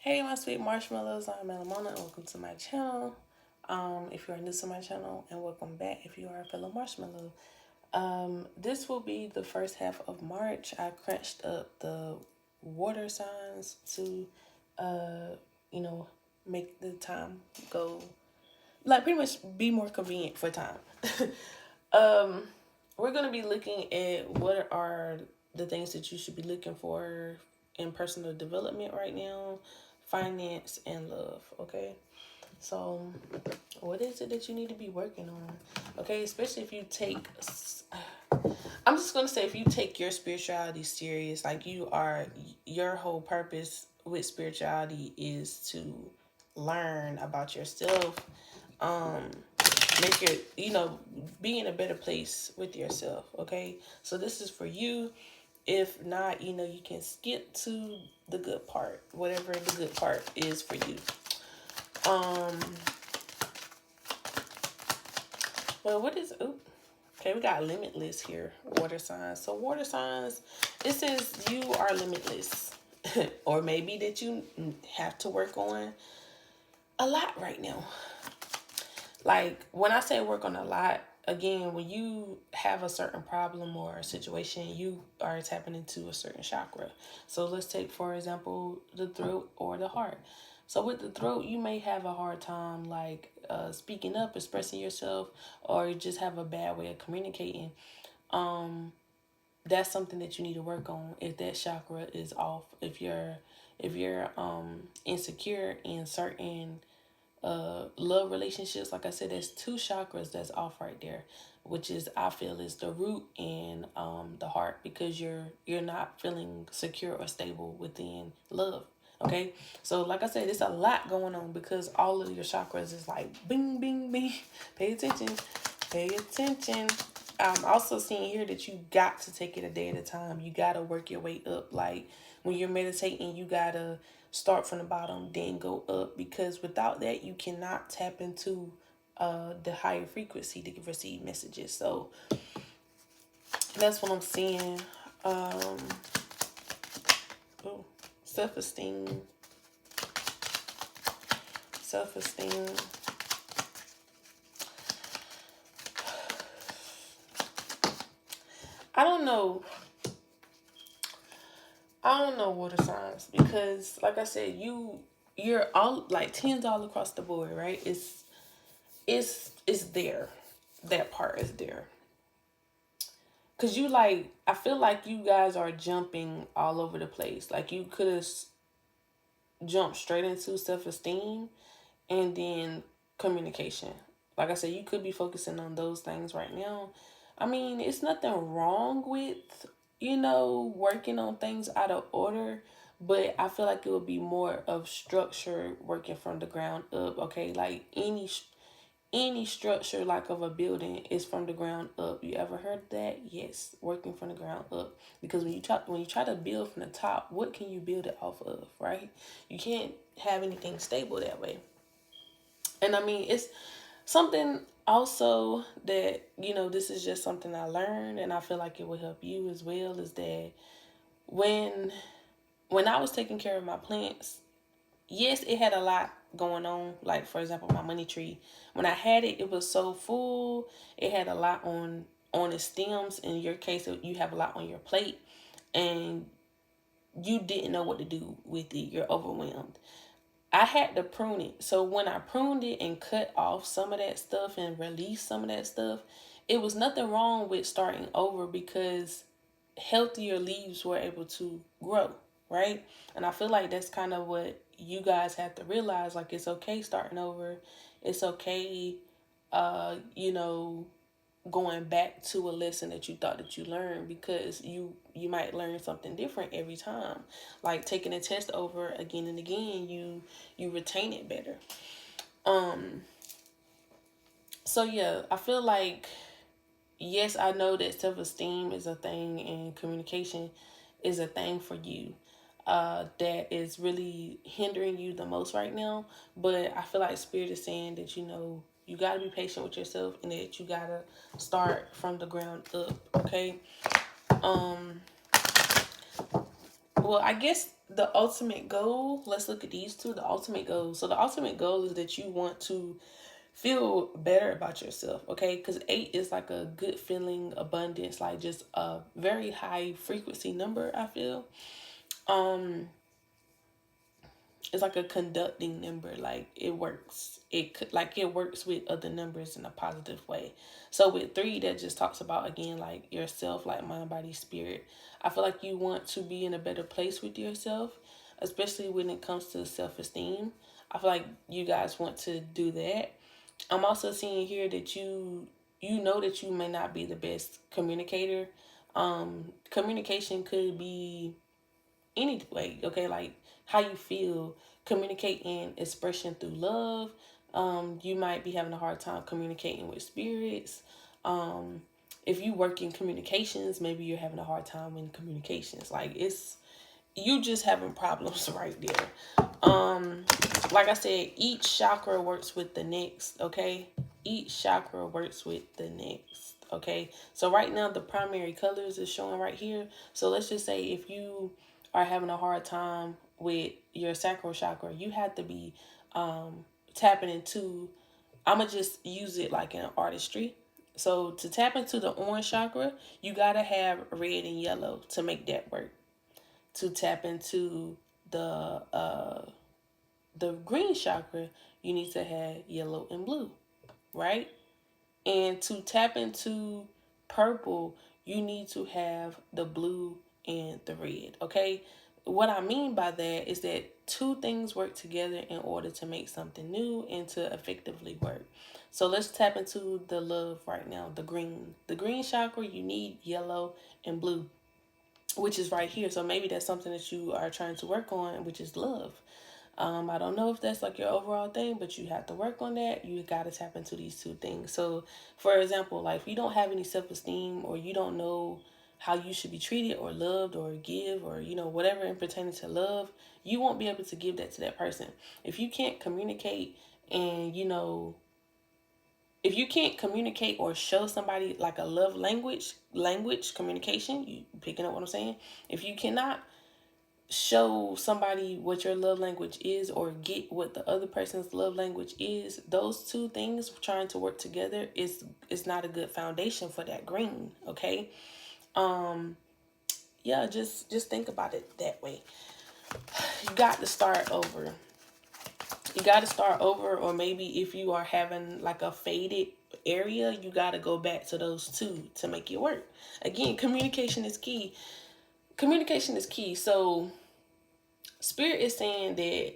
Hey, my sweet marshmallows, I'm HttpMonaa, and welcome to my channel. If you are new to my channel, and welcome back if you are a fellow marshmallow. This will be the first half of March. I crunched up the water signs to, uh, you know, make the time go, like pretty much be more convenient for time. um, we're going to be looking at what are the things that you should be looking for in personal development right now, finance, and love. Okay. So, what is it that you need to be working on? Okay, especially if you take, I'm just gonna say, if you take your spirituality serious, like your whole purpose with spirituality is to learn about yourself, um, make it, be in a better place with yourself. Okay, so this is for you. If not, you can skip to the good part, whatever the good part is for you. Um, well, what is, okay, we got limitless here, water signs. So water signs, it says you are limitless. Or maybe that you have to work on a lot right now. Like, when I say work on a lot, again, when you have a certain problem or a situation, you are tapping into a certain chakra. So let's take, for example, the throat or the heart. So with the throat, you may have a hard time, like, speaking up, expressing yourself, or just have a bad way of communicating. That's something that you need to work on if that chakra is off. If you're insecure in certain love relationships, like I said, there's two chakras that's off right there, which is, I feel, is the root and the heart, because you're not feeling secure or stable within love. Okay, so like I said, there's a lot going on because all of your chakras is like bing bing bing. Pay attention, pay attention. I'm also seeing here that you got to take it a day at a time. You got to work your way up. Like, when you're meditating, you got to start from the bottom, then go up, because without that, you cannot tap into the higher frequency to receive messages. So that's what I'm seeing. Um, oh, self-esteem. Self-esteem. I don't know. I don't know water signs, because like I said, you're all like tens all across the board, right? It's there. That part is there. Cause you, like, I feel like you guys are jumping all over the place. Like, you could have jumped straight into self-esteem and then communication. Like I said, you could be focusing on those things right now. I mean, it's nothing wrong with, working on things out of order, but I feel like it would be more of structure, working from the ground up. Okay, like any structure, like of a building, is from the ground up. You ever heard that? Yes, working from the ground up. Because when you try to build from the top, what can you build it off of, right? You can't have anything stable that way. And I mean, it's something also that, this is just something I learned, and I feel like it will help you as well, is that when I was taking care of my plants, yes, it had a lot going on. Like, for example, my money tree. When I had it, it was so full. It had a lot on its stems. In your case, you have a lot on your plate, and you didn't know what to do with it. You're overwhelmed. I had to prune it. So when I pruned it and cut off some of that stuff and released some of that stuff, it was nothing wrong with starting over, because healthier leaves were able to grow, right? And I feel like that's kind of what you guys have to realize. Like, it's okay starting over. It's okay, you know, going back to a lesson that you thought that you learned, because you might learn something different every time. Like, taking a test over again and again, you retain it better. So yeah, I feel like, yes, I know that self-esteem is a thing and communication is a thing for you, that is really hindering you the most right now. But I feel like Spirit is saying that, you got to be patient with yourself, and that you got to start from the ground up, okay? well, I guess the ultimate goal, let's look at these two, the ultimate goal. So the ultimate goal is that you want to feel better about yourself, okay? Because 8 is like a good feeling, abundance, like just a very high frequency number, I feel. It's like a conducting number, like it works. It works with other numbers in a positive way. So with 3, that just talks about, again, like yourself, like mind, body, spirit. I feel like you want to be in a better place with yourself, especially when it comes to self-esteem. I feel like you guys want to do that. I'm also seeing here that you know that you may not be the best communicator. Communication could be any way, okay? Like how you feel, communicate in expression through love. You might be having a hard time communicating with spirits. If you work in communications, maybe you're having a hard time in communications. Like you just having problems right there. Like I said, each chakra works with the next, okay? Each chakra works with the next, okay? So right now, the primary colors is showing right here. So let's just say if you are having a hard time with your sacral chakra, you have to be tapping into, I'm going to just use it like in artistry. So to tap into the orange chakra, you got to have red and yellow to make that work. To tap into the green chakra, you need to have yellow and blue, right? And to tap into purple, you need to have the blue and the red, okay? What I mean by that is that two things work together in order to make something new and to effectively work. So let's tap into the love right now, the green. The green chakra, you need yellow and blue, which is right here. So maybe that's something that you are trying to work on, which is love. I don't know if that's like your overall thing, but you have to work on that. You got to tap into these two things. So, for example, like if you don't have any self-esteem or you don't know how you should be treated or loved or give or, whatever in pertaining to love, you won't be able to give that to that person. If you can't communicate and, if you can't communicate or show somebody like a love language, communication, you picking up what I'm saying? If you cannot show somebody what your love language is or get what the other person's love language is, those two things trying to work together is not a good foundation for that green, okay? Yeah, just think about it that way. You got to start over. Or maybe if you are having like a faded area, you got to go back to those two to make it work. Again, communication is key. So Spirit is saying that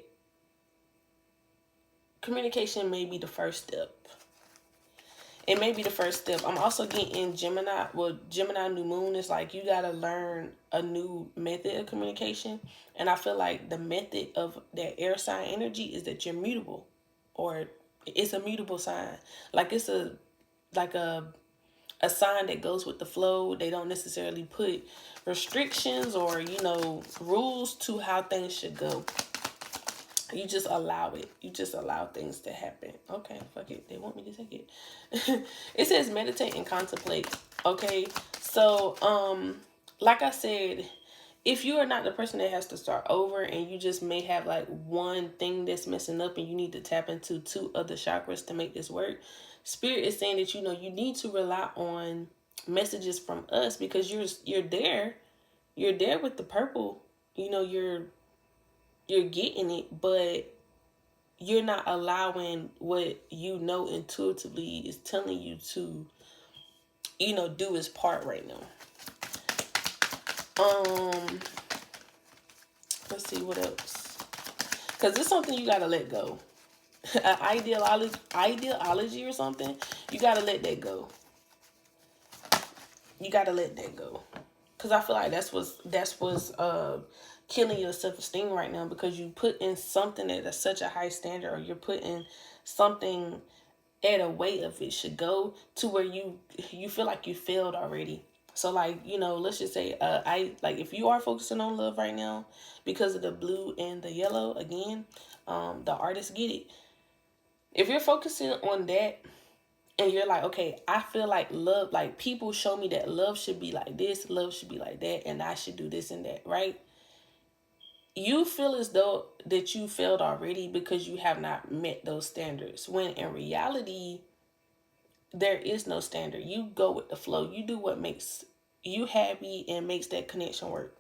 communication may be the first step. It may be the first step. I'm also getting Gemini. Well, Gemini new moon is like you got to learn a new method of communication. And I feel like the method of that air sign energy is that you're mutable. Or it's a mutable sign. Like it's a sign that goes with the flow. They don't necessarily put restrictions or, rules to how things should go. You just allow it. You just allow things to happen. Okay, fuck it. They want me to take it. It says meditate and contemplate. Okay, so, like I said, if you are not the person that has to start over and you just may have like one thing that's messing up and you need to tap into 2 other chakras to make this work, Spirit is saying that, you need to rely on messages from us because you're there. You're there with the purple. You're getting it, but you're not allowing what intuitively is telling you to, do its part right now. Let's see what else. Because it's something you gotta let go. Ideology or something, you gotta let that go. Because I feel like that's what's killing your self-esteem right now, because you put in something at such a high standard, or you're putting something at a way of it should go to where you feel like you failed already. So like, let's just say if you are focusing on love right now because of the blue and the yellow, again, the artists get it. If you're focusing on that and you're like, okay, I feel like love, like people show me that love should be like this, love should be like that, and I should do this and that, right? you feel as though that you failed already because you have not met those standards, when in reality there is no standard. You go with the flow. You do what makes you happy and makes that connection work,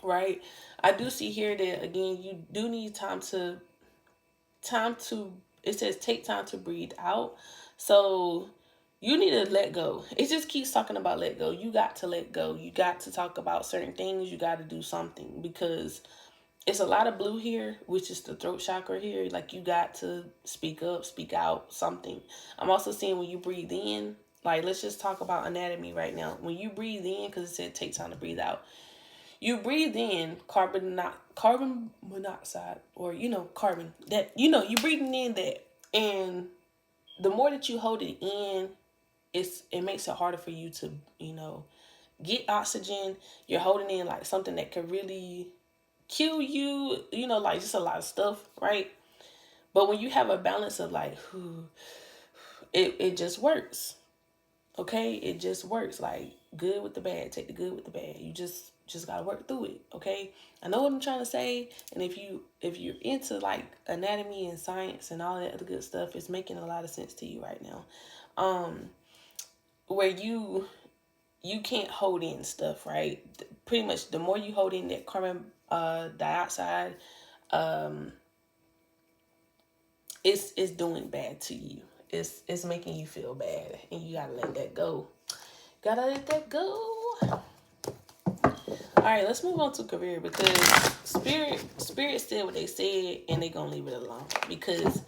right? I do see here that again you do need time to it says take time to breathe out. So you need to let go. It just keeps talking about let go. You got to let go. You got to talk about certain things. You got to do something, because it's a lot of blue here, which is the throat chakra here. Like, you got to speak up, speak out, something. I'm also seeing when you breathe in, like, let's just talk about anatomy right now. When you breathe in, because it said take time to breathe out, you breathe in carbon monoxide, or carbon, that you breathing in that, and the more that you hold it in, it makes it harder for you to get oxygen. You're holding in like something that could really kill you, like just a lot of stuff, right? But when you have a balance of like, it just works. Okay, it just works. Like, good with the bad, take the good with the bad. You just gotta work through it. Okay, I know what I'm trying to say. And if you're into like anatomy and science and all that other good stuff, it's making a lot of sense to you right now. Where you can't hold in stuff, right? Pretty much the more you hold in that carbon dioxide, it's doing bad to you. It's making you feel bad, and you gotta let that go. Gotta let that go. All right, let's move on to career, because spirit said what they said, and they gonna leave it alone, because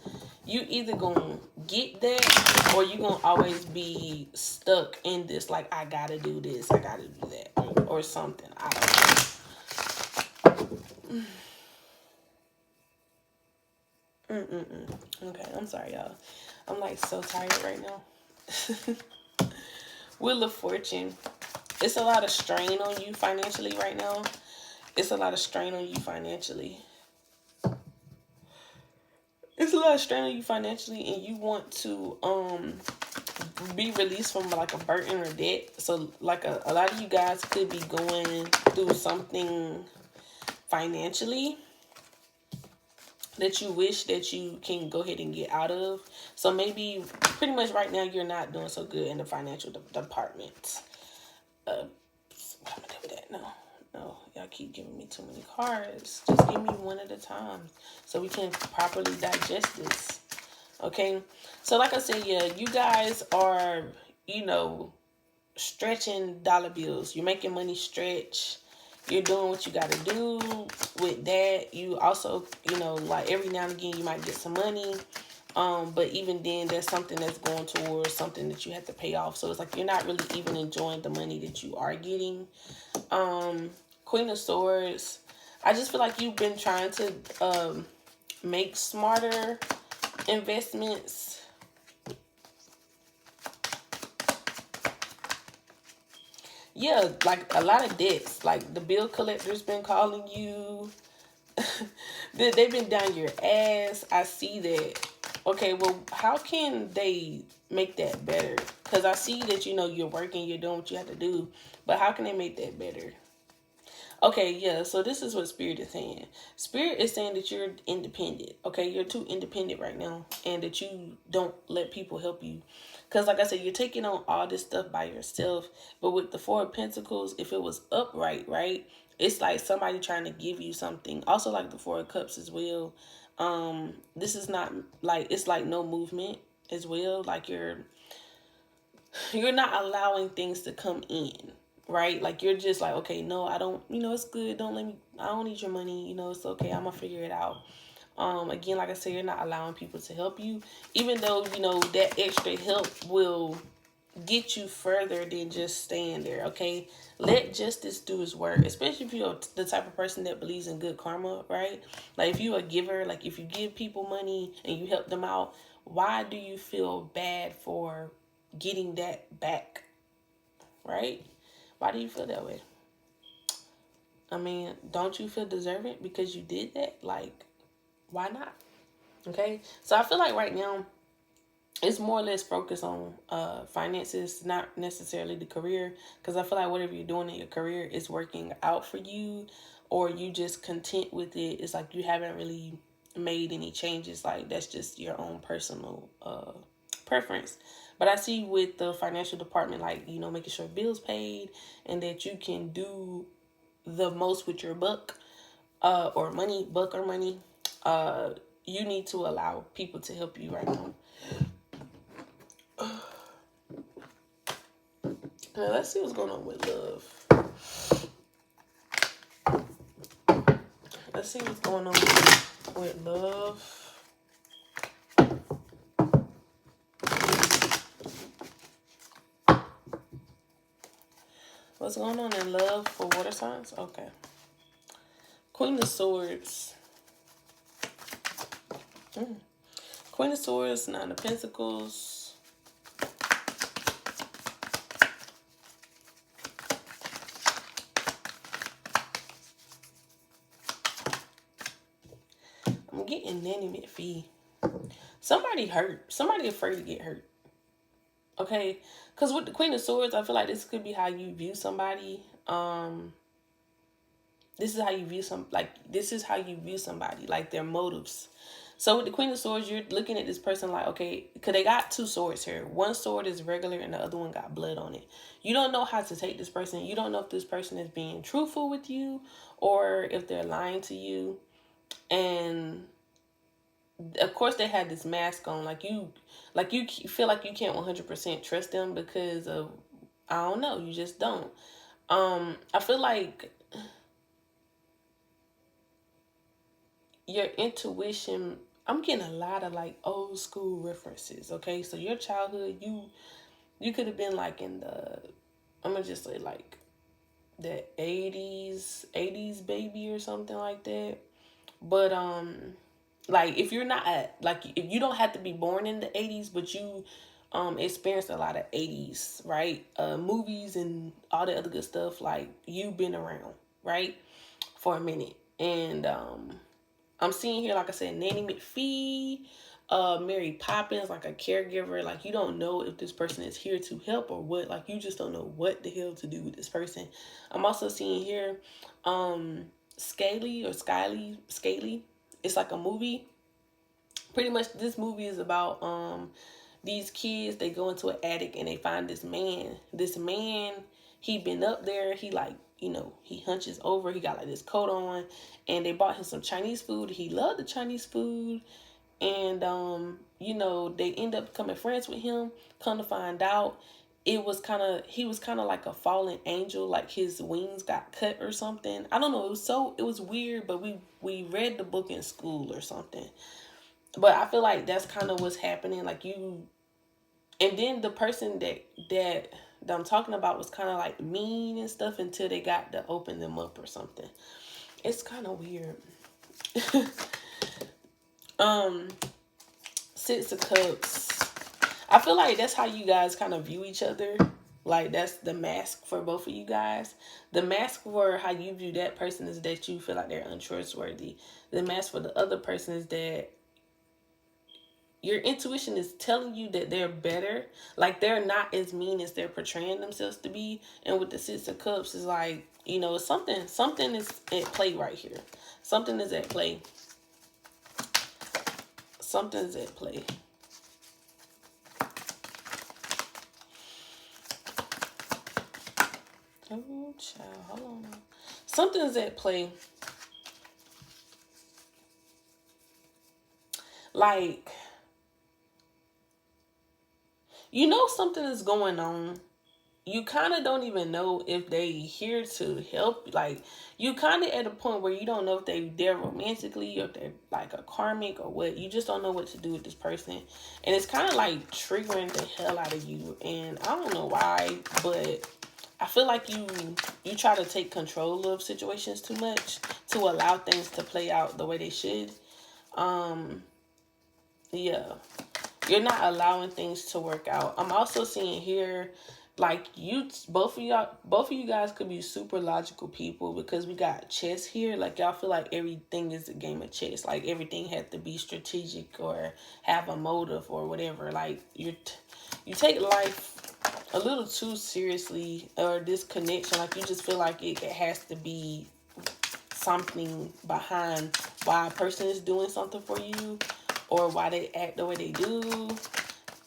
you either gonna get that, or you gonna always be stuck in this, like, I gotta do this, I gotta do that, or something. I don't know. Okay, I'm sorry, y'all. I'm like so tired right now. Wheel of Fortune. It's a lot of strain on you financially right now. It's a lot of strain on you financially. It's a lot of strain on you financially, and you want to be released from like a burden or debt. So like a lot of you guys could be going through something financially that you wish that you can go ahead and get out of. So maybe pretty much right now you're not doing so good in the financial department. What am I gonna do with that? No, y'all keep giving me too many cards. Just give me one at a time so we can properly digest this. Okay, so like I said, yeah, you guys are, stretching dollar bills. You're making money stretch. You're doing what you got to do with that. You also, like every now and again, you might get some money. But even then, there's something that's going towards something that you have to pay off. So it's like you're not really even enjoying the money that you are getting. Queen of Swords. I just feel like you've been trying to make smarter investments. Yeah, like a lot of debts. Like the bill collector's been calling you. They've been down your ass. I see that. Okay, well, how can they make that better? Because I see that, you're working, you're doing what you have to do. But how can they make that better? Okay, yeah, so this is what Spirit is saying. Spirit is saying that you're independent, okay? You're too independent right now, and that you don't let people help you. Because like I said, you're taking on all this stuff by yourself. But with the Four of Pentacles, if it was upright, right? It's like somebody trying to give you something. Also like the Four of Cups as well. This is not like, it's like no movement as well. Like you're not allowing things to come in, right? Like you're just like, okay, no, I don't, it's good. I don't need your money. It's okay. I'm gonna figure it out. Again, like I said, you're not allowing people to help you, even though, that extra help will get you further than just staying there. Okay. Let justice do its work, especially if you're the type of person that believes in good karma, right? Like if you're a giver, like if you give people money and you help them out, why do you feel bad for getting that back, right? Why do you feel that way? I mean, don't you feel deserving because you did that? Like, why not? Okay, so I feel like right now it's more or less focused on finances, not necessarily the career, because I feel like whatever you're doing in your career is working out for you, or you just content with it. It's like you haven't really made any changes. Like that's just your own personal preference. But I see with the financial department, like, you know, making sure bills paid and that you can do the most with your buck, or money, buck or money. You need to allow people to help you right now. Now let's see what's going on with love. Let's see what's going on with love. What's going on in love for water signs? Okay. Queen of Swords. Queen of Swords, Nine of Pentacles. I'm getting Nanny McPhee. Somebody hurt. Somebody afraid to get hurt. Okay? Because with the Queen of Swords, I feel like this could be how you view somebody. This is how you view somebody, like their motives. So with the Queen of Swords, you're looking at this person like, okay, because they got two swords here. One sword is regular and the other one got blood on it. You don't know how to take this person. You don't know if this person is being truthful with you or if they're lying to you. And of course they had this mask on. Like you feel like you can't 100% trust them because of, I don't know, you just don't. I feel like your intuition, I'm getting a lot of like old school references. Okay, so your childhood, you could have been like in the, I'm gonna just say like the 80s baby or something like that. But like if you're not like, if you don't have to be born in the 80s, but you experienced a lot of 80s, right? Movies and all the other good stuff, like you've been around, right? For a minute. And I'm seeing here, like I said, Nanny McPhee, Mary Poppins, like a caregiver. Like you don't know if this person is here to help or what. Like you just don't know what the hell to do with this person. I'm also seeing here Scaly. It's like a movie. Pretty much this movie is about these kids. They go into an attic and they find this man. He been up there. He like, you know, he hunches over. He got like this coat on, and they bought him some Chinese food. He loved the Chinese food, and you know, they end up becoming friends with him. Come to find out, he was kind of like a fallen angel. Like his wings got cut or something. I don't know. It was weird, but we read the book in school or something. But I feel like that's kind of what's happening. Like you, and then the person that I'm talking about was kind of like mean and stuff until they got to open them up or something. It's kind of weird. Six of Cups. I feel like that's how you guys kind of view each other. Like that's the mask for both of you guys. The mask for how you view that person is that you feel like they're untrustworthy. The mask for the other person is that your intuition is telling you that they're better. Like they're not as mean as they're portraying themselves to be. And with the Six of Cups is like, you know, something is at play right here. Something is at play. Something's at play. Oh, child, hold on. Something's at play. Like, you know something is going on. You kind of don't even know if they here to help. Like, you kind of at a point where you don't know if they're romantically or if they're like a karmic or what. You just don't know what to do with this person. And it's kind of like triggering the hell out of you. And I don't know why, but I feel like you try to take control of situations too much to allow things to play out the way they should. Yeah. You're not allowing things to work out. I'm also seeing here, like both of you guys could be super logical people because we got chess here. Like y'all feel like everything is a game of chess. Like everything has to be strategic or have a motive or whatever. Like you take life a little too seriously, or this connection. Like you just feel like it has to be something behind why a person is doing something for you or why they act the way they do.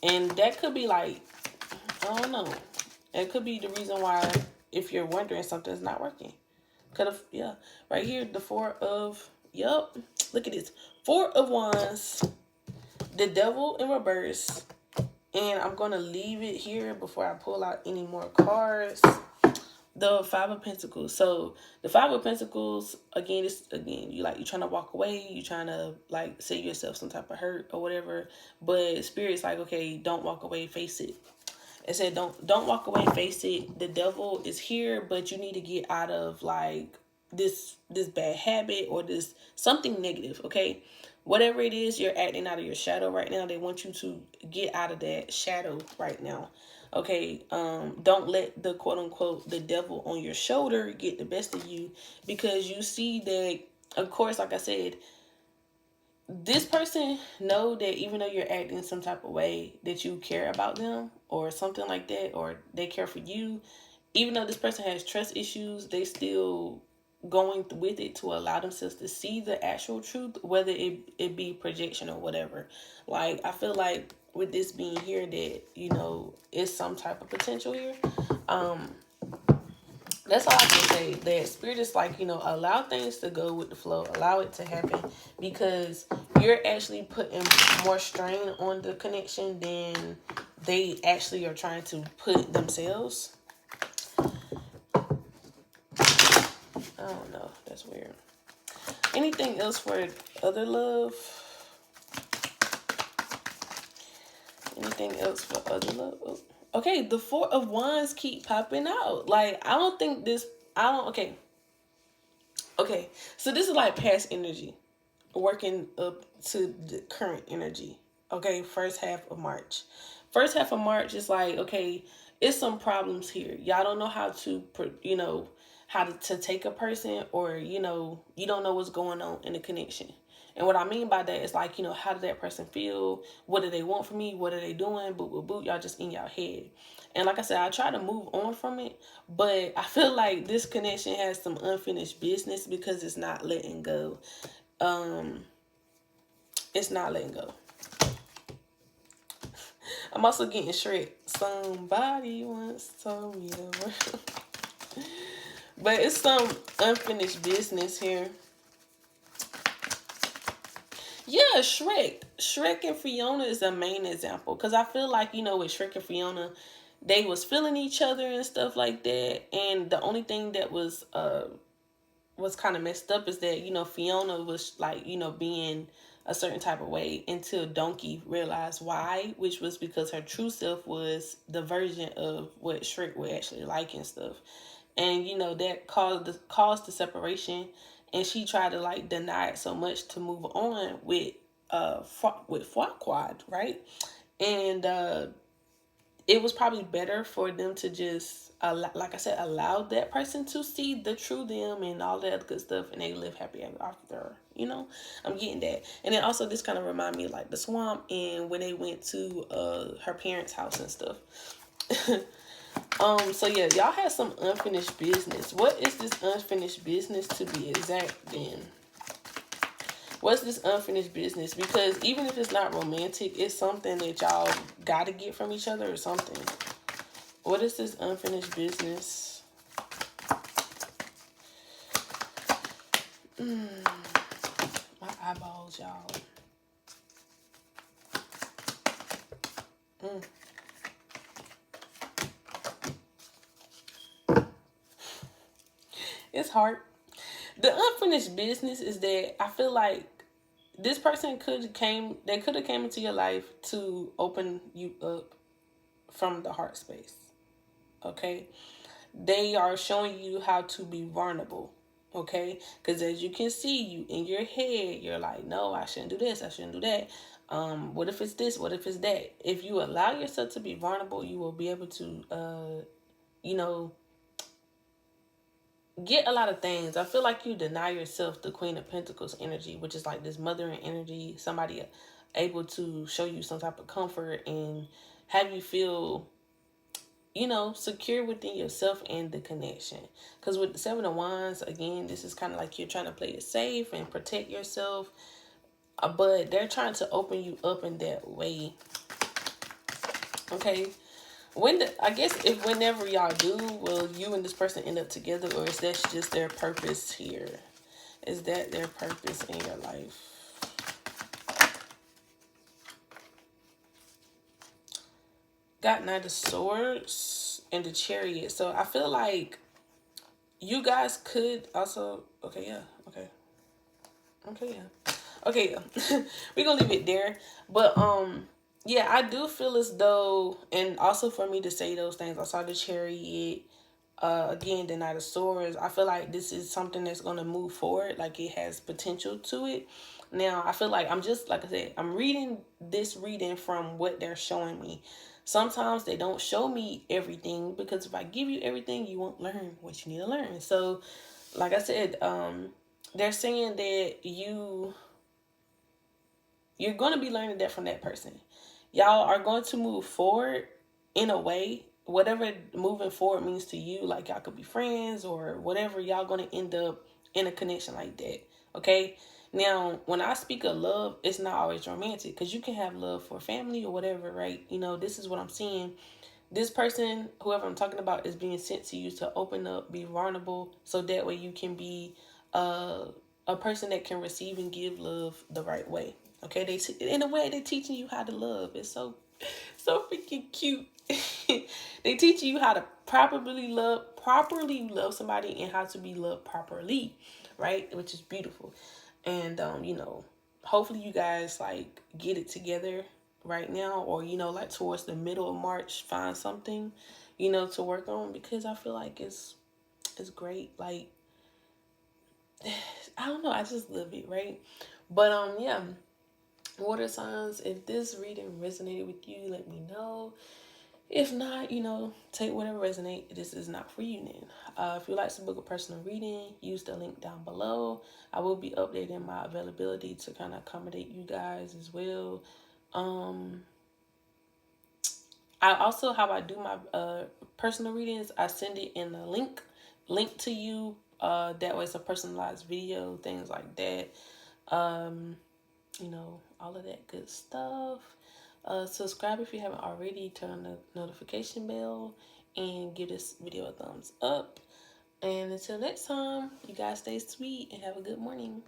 And that could be like, I don't know. It could be the reason why, if you're wondering, something's not working. Could have, yeah. Right here, the Four of, yup. Look at this. Four of Wands, the Devil in reverse. And I'm going to leave it here before I pull out any more cards. The Five of Pentacles. So the Five of Pentacles, again, you trying to walk away, you trying to like save yourself some type of hurt or whatever. But Spirit's like, okay, don't walk away, face it. It said don't walk away, face it. The devil is here, but you need to get out of like this bad habit or this something negative, okay? Whatever it is, you're acting out of your shadow right now. They want you to get out of that shadow right now. Okay, don't let the quote unquote the devil on your shoulder get the best of you, because you see that, of course, like I said, this person know that even though you're acting some type of way, that you care about them or something like that, or they care for you. Even though this person has trust issues, they still going with it to allow themselves to see the actual truth, whether it be projection or whatever. Like, I feel like with this being here that, you know, it's some type of potential here. That's all I can say. That Spirit is like, you know, allow things to go with the flow. Allow it to happen, because you're actually putting more strain on the connection than they actually are trying to put themselves. I don't know. That's weird. Anything else for other love? Anything else for other love? Oh. Okay, the Four of Wands keep popping out. Like, I don't think this... Okay. Okay, so this is like past energy working up to the current energy. Okay, first half of March. First half of March is like, okay, it's some problems here. Y'all don't know how to, you know, how to take a person, or, you know, you don't know what's going on in the connection. And what I mean by that is like, you know, how did that person feel? What do they want from me? What are they doing? Boot, boot, boot. Y'all just in y'all head. And like I said, I try to move on from it, but I feel like this connection has some unfinished business because it's not letting go. It's not letting go. I'm also getting Shrek. Somebody once told me the word. But it's some unfinished business here. Yeah, Shrek. Shrek and Fiona is a main example. Because I feel like, you know, with Shrek and Fiona, they was feeling each other and stuff like that. And the only thing that was kind of messed up is that, you know, Fiona was like, you know, being a certain type of way until Donkey realized why, which was because her true self was the version of what Shrek would actually like and stuff. And, you know, that caused the separation, and she tried to like deny it so much to move on with Farquaad, right? And it was probably better for them to just, like I said, allow that person to see the true them and all that good stuff, and they live happy ever after. You know, I'm getting that. And then also this kind of remind me of like the swamp and when they went to her parents' house and stuff. So yeah, y'all have some unfinished business. What is this unfinished business, to be exact, then? What's this unfinished business? Because even if it's not romantic, it's something that y'all gotta get from each other or something. What is this unfinished business? My eyeballs, y'all. It's hard. The unfinished business is that I feel like this person could have came into your life to open you up from the heart space. Okay? They are showing you how to be vulnerable. Okay? Because as you can see, you in your head, you're like, no, I shouldn't do this, I shouldn't do that. What if it's this? What if it's that? If you allow yourself to be vulnerable, you will be able to, you know, get a lot of things. I feel like you deny yourself the Queen of Pentacles energy, which is like this mothering energy, somebody able to show you some type of comfort and have you feel you know, secure within yourself and the connection. Because with the Seven of Wands, again, this is kind of like you're trying to play it safe and protect yourself. But they're trying to open you up in that way. Okay. I guess if whenever y'all do, will you and this person end up together, or is that just their purpose here? Is that their purpose in your life? Got Knight of Swords and the Chariot. So I feel like you guys could also, okay, yeah, okay. Okay, yeah. Okay, yeah. We're gonna leave it there. But yeah, I do feel as though, and also for me to say those things, I saw the Chariot, again, the Knight of Swords. I feel like this is something that's gonna move forward, like it has potential to it. Now, I feel like I'm just, like I said, I'm reading this reading from what they're showing me. Sometimes they don't show me everything, because if I give you everything, you won't learn what you need to learn. So, like I said, they're saying that you're going to be learning that from that person. Y'all are going to move forward in a way, whatever moving forward means to you. Like, y'all could be friends or whatever. Y'all going to end up in a connection like that. Okay. Now, when I speak of love, it's not always romantic, because you can have love for family or whatever, right? You know, this is what I'm seeing. This person, whoever I'm talking about, is being sent to you to open up, be vulnerable, so that way you can be a person that can receive and give love the right way. Okay, in a way, they're teaching you how to love. It's so freaking cute. They teach you how to properly love somebody, and how to be loved properly, right? Which is beautiful. And you know, hopefully you guys like get it together right now, or you know, like towards the middle of March, find something, you know, to work on, because I feel like it's great. Like, I don't know, I just love it, right? But yeah, water signs, if this reading resonated with you, let me know. If not, you know, take whatever resonate. This is not for you then. If you like to book a personal reading, use the link down below. I will be updating my availability to kind of accommodate you guys as well. I also, how I do my personal readings, I send it in a link to you. That way it's a personalized video, things like that. You know, all of that good stuff. Subscribe if you haven't already. Turn on the notification bell and give this video a thumbs up. And until next time, you guys stay sweet and have a good morning.